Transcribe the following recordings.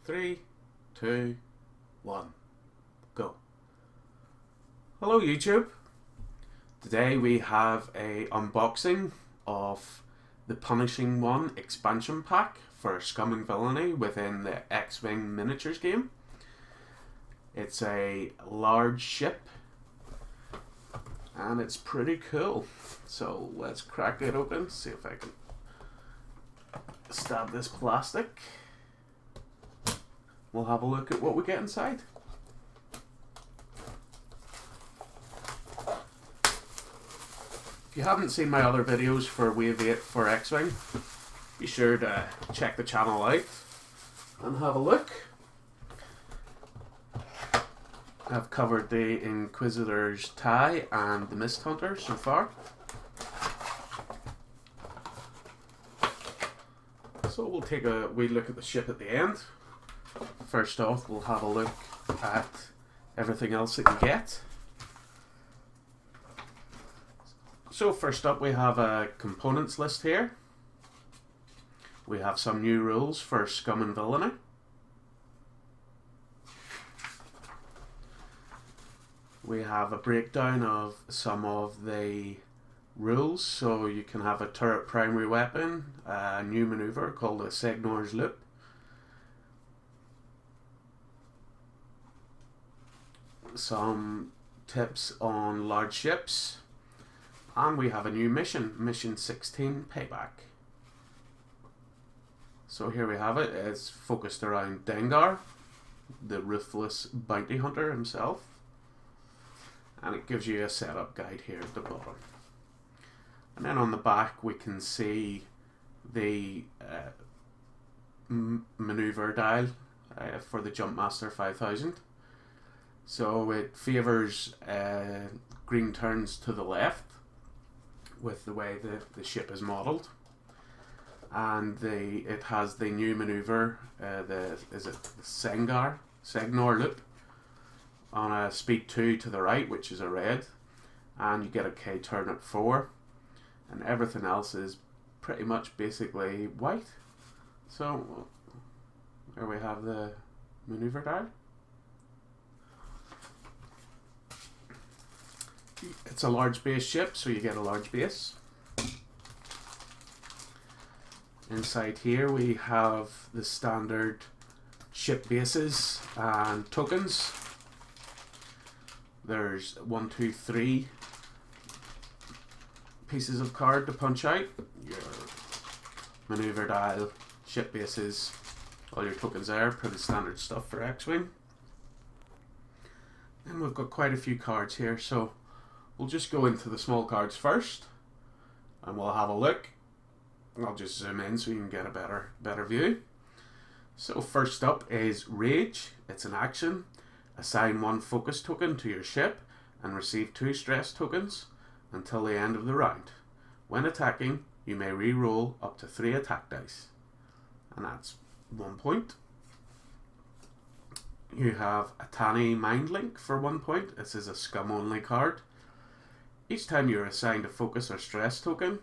Three, two, one, go. Hello YouTube. Today we have a unboxing of the Punishing One expansion pack for Scum and Villainy within the X-Wing miniatures game. It's a large ship and it's pretty cool. So let's crack it open, see if I can stab this plastic. We'll have a look at what we get inside. If you haven't seen my other videos for Wave 8 for X-Wing, be sure to check the channel out and have a look. I've covered the Inquisitor's tie and the Mist Hunter so far. So we'll take a wee look at the ship at the end. First off, we'll have a look at everything else that you get. So first up we have a components list here. We have some new rules for Scum and Villainy. We have a breakdown of some of the rules. So you can have a turret primary weapon, a new maneuver called a Segnor's Loop. Some tips on large ships. And we have a new mission, Mission 16 Payback. So here we have it. It's focused around Dengar, the ruthless bounty hunter himself. And it gives you a setup guide here at the bottom. And then on the back we can see the maneuver dial for the Jumpmaster 5000. So it favours green turns to the left with the way the ship is modelled. And it has the new maneuver, the Segnor Loop, on a speed 2 to the right, which is a red. And you get a K turn at 4. And everything else is pretty much basically white. So there we have the maneuver dial. It's a large base ship, so you get a large base. Inside here we have the standard ship bases and tokens. There's 1, 2, 3 pieces of card to punch out. Your maneuver dial, ship bases, all your tokens there, pretty standard stuff for X-Wing. And we've got quite a few cards here, so we'll just go into the small cards first and we'll have a look. I'll just zoom in so you can get a better view. So first up is Rage. It's an action. Assign 1 focus token to your ship and receive 2 stress tokens until the end of the round. When attacking, you may re-roll up to 3 attack dice. And that's 1 point. You have Atani Mind Link for 1 point. This is a Scum only card. Each time you are assigned a focus or stress token,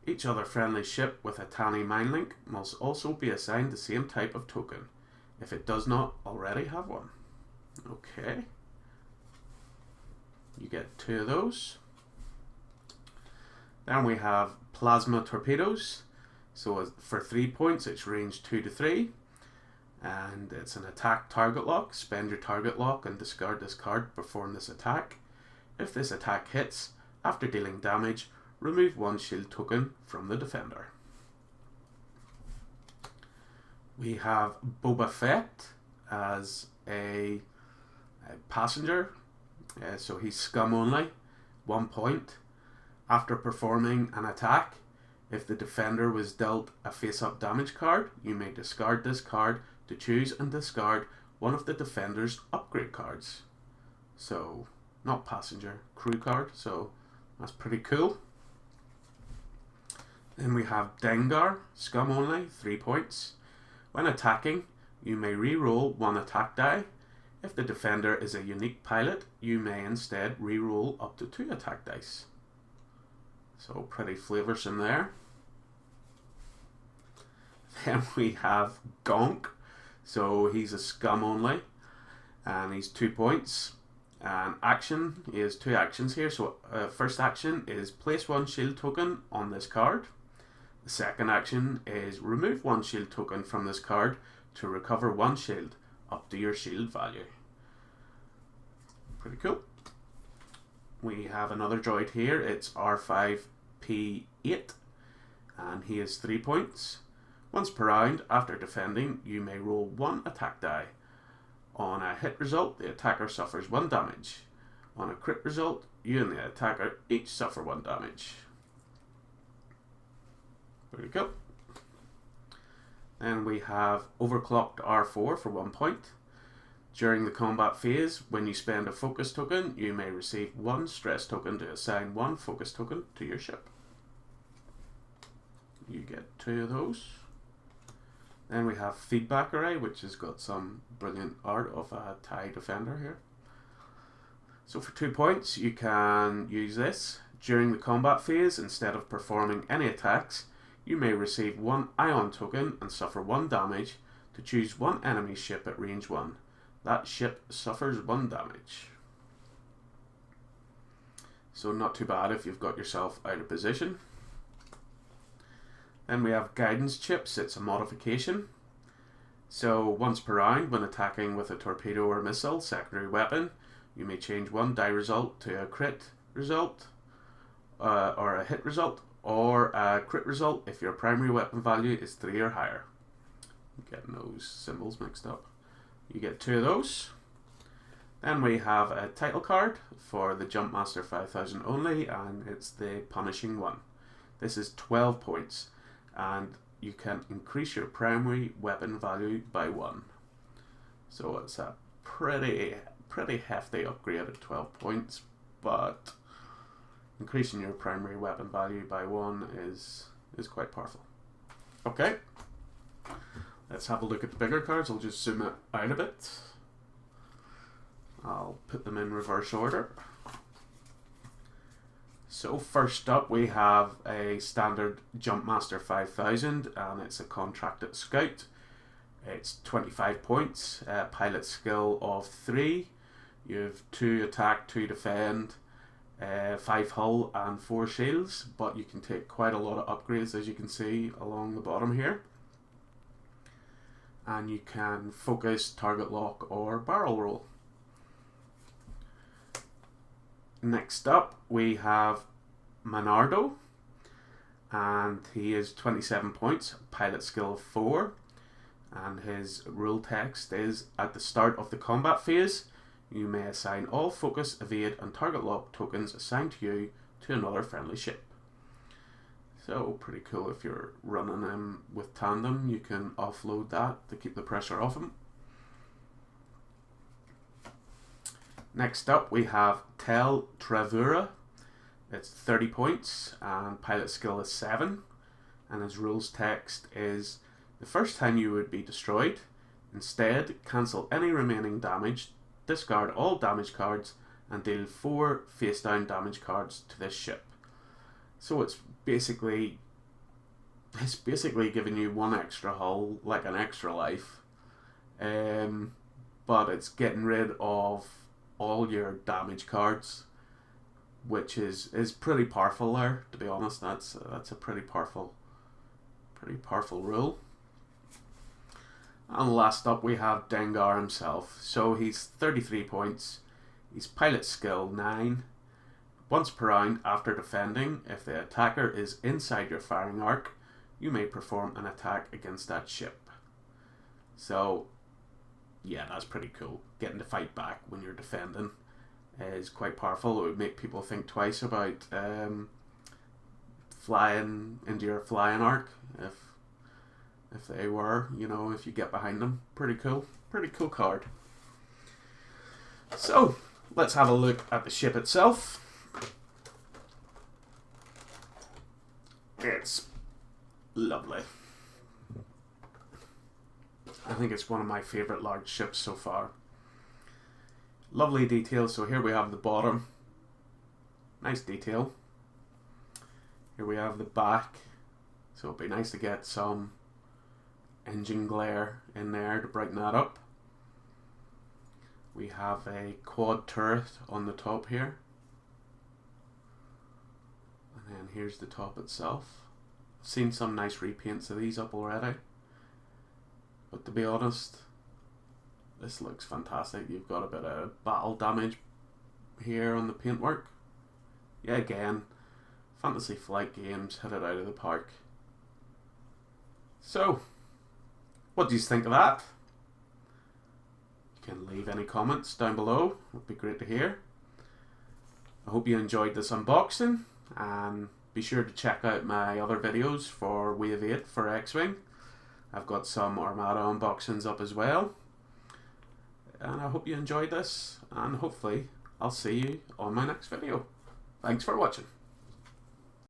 each other friendly ship with a Atani Mind Link must also be assigned the same type of token, if it does not already have one. Okay. You get 2 of those. Then we have Plasma Torpedoes. So for 3 points, it's range 2 to 3. And it's an attack target lock. Spend your target lock and discard this card to perform this attack. If this attack hits, after dealing damage, remove 1 shield token from the defender. We have Boba Fett as a passenger. So he's Scum only. 1 point. After performing an attack, if the defender was dealt a face-up damage card, you may discard this card to choose and discard one of the defender's upgrade cards. So, not passenger, crew card, so that's pretty cool. Then we have Dengar, Scum only, 3 points. When attacking, you may re-roll 1 attack die. If the defender is a unique pilot, you may instead re-roll up to 2 attack dice. So pretty flavoursome there. Then we have Gonk, So he's a scum only, and he's 2 points. And action, he has 2 actions here. So first action is place 1 shield token on this card. The second action is remove 1 shield token from this card to recover 1 shield up to your shield value. Pretty cool. We have another droid here. It's R5P8, and he has 3 points. Once per round, after defending, you may roll 1 attack die. On a hit result, the attacker suffers 1 damage. On a crit result, you and the attacker each suffer 1 damage. Pretty cool. Then we have Overclocked R4 for 1 point. During the combat phase, when you spend a focus token, you may receive 1 stress token to assign 1 focus token to your ship. You get 2 of those. Then we have Feedback Array, which has got some brilliant art of a TIE Defender here. So for 2 points, you can use this. During the combat phase, instead of performing any attacks, you may receive 1 Ion token and suffer 1 damage to choose 1 enemy ship at range 1. That ship suffers 1 damage. So not too bad if you've got yourself out of position. Then we have Guidance Chips. It's a modification. So once per round, when attacking with a torpedo or missile secondary weapon, you may change 1 die result to a crit result, or a hit result, or a crit result if your primary weapon value is 3 or higher. I'm getting those symbols mixed up. You get 2 of those. Then we have a title card for the Jumpmaster 5000 only, and it's the Punishing One. This is 12 points, and you can increase your primary weapon value by 1. So it's a pretty hefty upgrade at 12 points, but increasing your primary weapon value by 1 is quite powerful. Okay. Let's have a look at the bigger cards. I'll just zoom it out a bit. I'll put them in reverse order. So first up we have a standard Jumpmaster 5000, and it's a contracted scout. It's 25 points, pilot skill of 3. You have 2 attack, 2 defend, 5 hull and 4 shields, but you can take quite a lot of upgrades, as you can see along the bottom here. And you can focus, target lock, or barrel roll. Next up we have Manardo, and he is 27 points, pilot skill of 4, and his rule text is: at the start of the combat phase, you may assign all focus, evade, and target lock tokens assigned to you to another friendly ship. So pretty cool. If you're running him with tandem, you can offload that to keep the pressure off him. Next up we have Tel Travura. It's 30 points and pilot skill is 7, and his rules text is: the first time you would be destroyed, instead cancel any remaining damage, discard all damage cards, and deal 4 face down damage cards to this ship. So it's basically giving you 1 extra hull, like an extra life, but it's getting rid of all your damage cards, which is pretty powerful there, to be honest. That's a pretty powerful rule. And last up we have Dengar himself. So he's 33 points, he's pilot skill 9. Once per round after defending, if the attacker is inside your firing arc, you may perform an attack against that ship. So yeah, that's pretty cool. Getting to fight back when you're defending is quite powerful. It would make people think twice about flying into your flying arc if they were, if you get behind them. Pretty cool card. So let's have a look at the ship itself. It's lovely. I think it's one of my favourite large ships so far. Lovely detail. So here we have the bottom. Nice detail. Here we have the back. So it'd be nice to get some engine glare in there to brighten that up. We have a quad turret on the top here. And then here's the top itself. I've seen some nice repaints of these up already. But to be honest, this looks fantastic. You've got a bit of battle damage here on the paintwork. Yeah, again, Fantasy Flight Games hit it out of the park. So, what do you think of that? You can leave any comments down below. It would be great to hear. I hope you enjoyed this unboxing, and be sure to check out my other videos for Wave 8 for X-Wing. I've got some Armada unboxings up as well. And I hope you enjoyed this, and hopefully I'll see you on my next video. Thanks for watching.